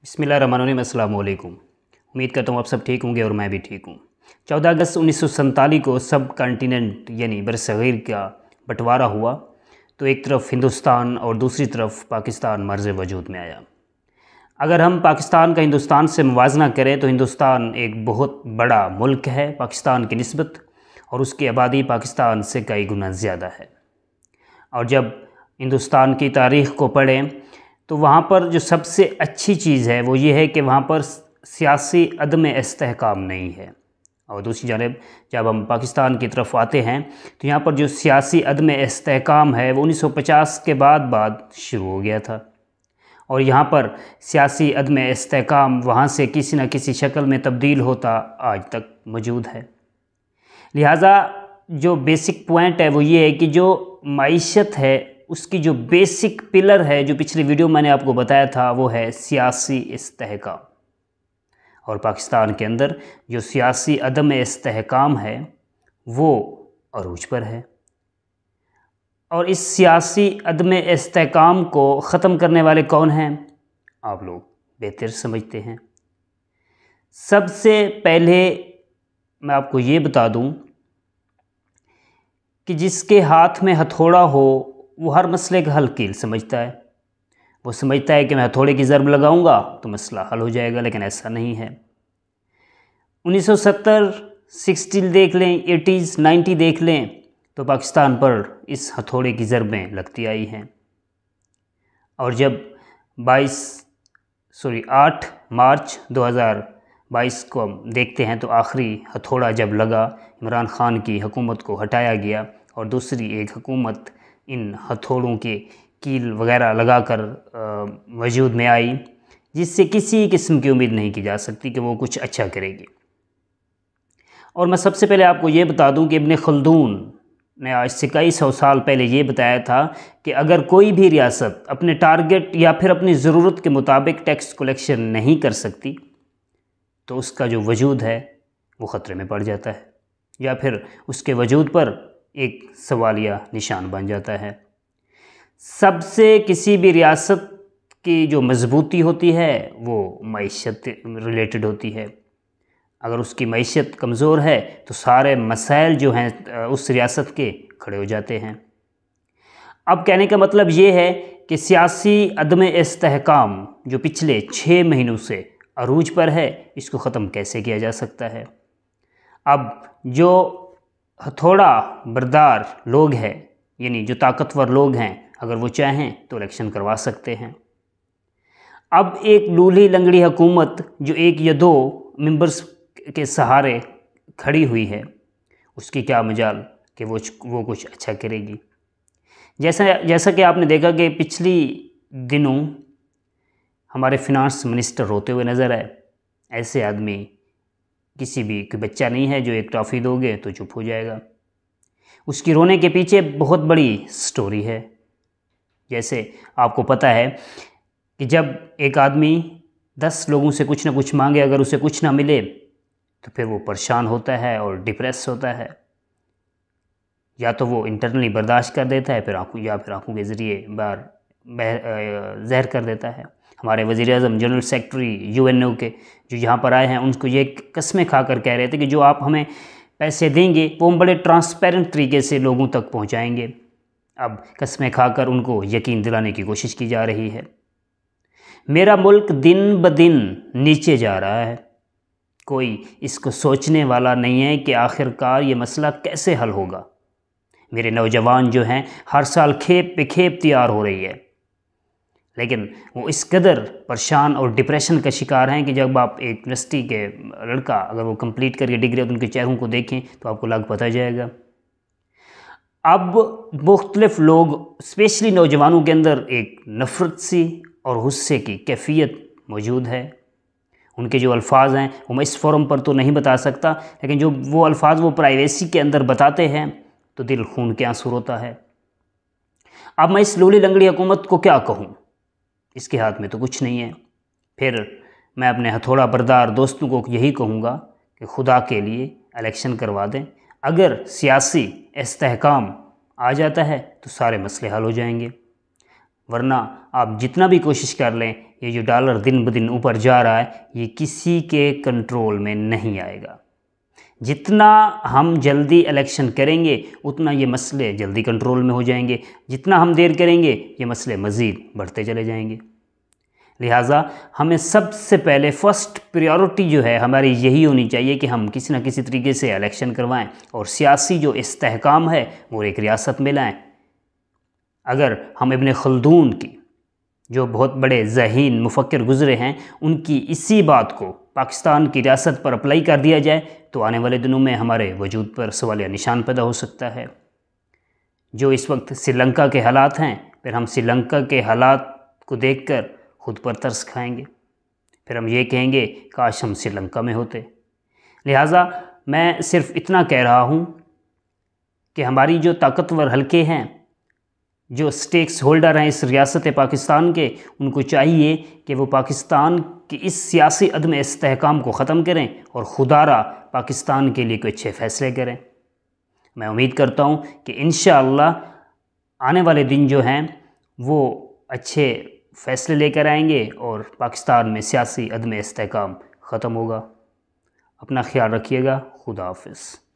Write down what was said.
बिस्मिल्लाहिर्रहमानिर्रहीम। अस्सलाम वालेकुम। उम्मीद करता हूँ आप सब ठीक होंगे और मैं भी ठीक हूँ। 14 अगस्त 1947 को सब कॉन्टिनेंट यानी बरसग़ीर का बंटवारा हुआ तो एक तरफ हिंदुस्तान और दूसरी तरफ पाकिस्तान मर्ज़ वजूद में आया। अगर हम पाकिस्तान का हिंदुस्तान से मुवाज़ना करें तो हिंदुस्तान एक बहुत बड़ा मुल्क है पाकिस्तान की निस्बत, और उसकी आबादी पाकिस्तान से कई गुना ज़्यादा है। और जब हिंदुस्तान की तारीख़ को पढ़ें तो वहाँ पर जो सबसे अच्छी चीज़ है वो ये है कि वहाँ पर सियासी अदम इस्तेहकाम नहीं है। और दूसरी जानिब जब हम पाकिस्तान की तरफ आते हैं तो यहाँ पर जो सियासी अदम इस्तेहकाम है वो 1950 के बाद शुरू हो गया था, और यहाँ पर सियासी अदम इस्तेहकाम वहाँ से किसी न किसी शक्ल में तब्दील होता आज तक मौजूद है। लिहाजा जो बेसिक पॉइंट है वो ये है कि जो मईशत है उसकी जो बेसिक पिलर है, जो पिछली वीडियो मैंने आपको बताया था, वो है सियासी इस्तेहकाम। और पाकिस्तान के अंदर जो सियासी अदम इस्तेहकाम है वो अरूज पर है, और इस सियासी अदम इस्तेहकाम को ख़त्म करने वाले कौन हैं आप लोग बेहतर समझते हैं। सबसे पहले मैं आपको ये बता दूं कि जिसके हाथ में हथौड़ा हो वो हर मसले का हल कील समझता है। वो समझता है कि मैं हथौड़े की ज़रब लगाऊंगा तो मसला हल हो जाएगा, लेकिन ऐसा नहीं है। 1970 60 देख लें, 80s 90 देख लें तो पाकिस्तान पर इस हथौड़े की ज़रबें लगती आई हैं। और जब 8 मार्च 2022 को हम देखते हैं तो आखिरी हथौड़ा जब लगा, इमरान ख़ान की हुकूमत को हटाया गया और दूसरी एक हुकूमत इन हथौड़ों के कील वगैरह लगाकर वजूद में आई, जिससे किसी किस्म की उम्मीद नहीं की जा सकती कि वो कुछ अच्छा करेगी। और मैं सबसे पहले आपको ये बता दूं कि इब्न खल्दून ने आज से कई सौ साल पहले ये बताया था कि अगर कोई भी रियासत अपने टारगेट या फिर अपनी ज़रूरत के मुताबिक टैक्स कलेक्शन नहीं कर सकती तो उसका जो वजूद है वो ख़तरे में पड़ जाता है, या फिर उसके वजूद पर एक सवालिया निशान बन जाता है। सबसे किसी भी रियासत की जो मजबूती होती है वो मईशत रिलेटेड होती है। अगर उसकी मईशत कमज़ोर है तो सारे मसाइल जो हैं उस रियासत के खड़े हो जाते हैं। अब कहने का मतलब ये है कि सियासी अदम इस्तेहकाम जो पिछले 6 महीनों से अरूज पर है, इसको ख़त्म कैसे किया जा सकता है। अब जो हथौड़ा बरदार लोग हैं, यानी जो ताकतवर लोग हैं, अगर वो चाहें तो इलेक्शन करवा सकते हैं। अब एक लूली लंगड़ी हुकूमत जो एक या दो मेंबर्स के सहारे खड़ी हुई है, उसकी क्या मजाल कि वो कुछ अच्छा करेगी। जैसा कि आपने देखा कि पिछली दिनों हमारे फिनांस मिनिस्टर रोते हुए नज़र आए। ऐसे आदमी किसी भी कोई बच्चा नहीं है जो एक टॉफ़ी दोगे तो चुप हो जाएगा। उसकी रोने के पीछे बहुत बड़ी स्टोरी है। जैसे आपको पता है कि जब एक आदमी 10 लोगों से कुछ ना कुछ मांगे, अगर उसे कुछ ना मिले तो फिर वो परेशान होता है और डिप्रेस होता है। या तो वो इंटरनली बर्दाश्त कर देता है, फिर आँखों के ज़रिए बाहर ज़हर कर देता है। हमारे वज़ीर-ए-आज़म जनरल सेक्रेटरी UNO के जो यहाँ पर आए हैं, उनको ये कस्में खा कर कह रहे थे कि जो आप हमें पैसे देंगे वो हम बड़े ट्रांसपेरेंट तरीके से लोगों तक पहुँचाएंगे। अब कस्में खाकर उनको यकीन दिलाने की कोशिश की जा रही है। मेरा मुल्क दिन ब दिन नीचे जा रहा है। कोई इसको सोचने वाला नहीं है कि आखिरकार ये मसला कैसे हल होगा। मेरे नौजवान जो हैं हर साल खेप पे खेप तैयार हो रही है, लेकिन वो इस कदर परेशान और डिप्रेशन का शिकार हैं कि जब आप एक यूनिवर्सिटी के लड़का अगर वो कंप्लीट करके डिग्री उनके चेहरों को देखें तो आपको लग पता जाएगा। अब मुख्तलिफ लोग स्पेशली नौजवानों के अंदर एक नफ़रत सी और गुस्से की कैफियत मौजूद है। उनके जो अल्फाज हैं वो मैं इस फोरम पर तो नहीं बता सकता, लेकिन जो वो अल्फाज वो प्राइवेसी के अंदर बताते हैं तो दिल खून के आंसू होता है। अब मैं इस लूली लंगड़ी हुकूमत को क्या कहूँ, इसके हाथ में तो कुछ नहीं है। फिर मैं अपने हथौड़ा बरदार दोस्तों को यही कहूँगा कि खुदा के लिए इलेक्शन करवा दें। अगर सियासी इस्तेहकाम आ जाता है तो सारे मसले हल हो जाएंगे, वरना आप जितना भी कोशिश कर लें یہ جو ڈالر دن بدن اوپر جا رہا ہے یہ کسی کے کنٹرول میں نہیں آئے گا۔ جتنا ہم جلدی الیکشن کریں گے اتنا یہ مسئلے جلدی کنٹرول میں ہو جائیں گے، جتنا ہم دیر کریں گے یہ مسئلے مزید بڑھتے چلے جائیں گے۔ لہٰذا ہمیں سب سے پہلے فرسٹ پریورٹی جو ہے ہماری یہی ہونی چاہیے کہ ہم کسی نہ کسی طریقے سے الیکشن کروائیں اور سیاسی جو استحکام ہے وہ ایک ریاست میں لائیں۔ اگر ہم ابن خلدون کی جو بہت بڑے ذہین مفکر گزرے ہیں ان کی اسی بات کو پاکستان کی ریاست پر اپلائی کر دیا جائے تو آنے والے دنوں میں ہمارے وجود پر سوالیہ نشان پیدا ہو سکتا ہے۔ جو اس وقت سری لنکا کے حالات ہیں، پھر ہم سری لنکا کے حالات کو دیکھ کر خود پر ترس کھائیں گے، پھر ہم یہ کہیں گے کاش ہم سری لنکا میں ہوتے۔ لہٰذا میں صرف اتنا کہہ رہا ہوں کہ ہماری جو طاقتور حلقے ہیں، جو سٹیکس ہولڈر ہیں اس ریاست پاکستان کے، ان کو چاہیے کہ وہ پاکستان کی اس سیاسی عدم استحکام کو ختم کریں اور خدا را پاکستان کے لیے کوئی اچھے فیصلے کریں۔ میں امید کرتا ہوں کہ انشاءاللہ آنے والے دن جو ہیں وہ اچھے فیصلے لے کر آئیں گے اور پاکستان میں سیاسی عدم استحکام ختم ہوگا۔ اپنا خیال رکھیے گا۔ خدا حافظ۔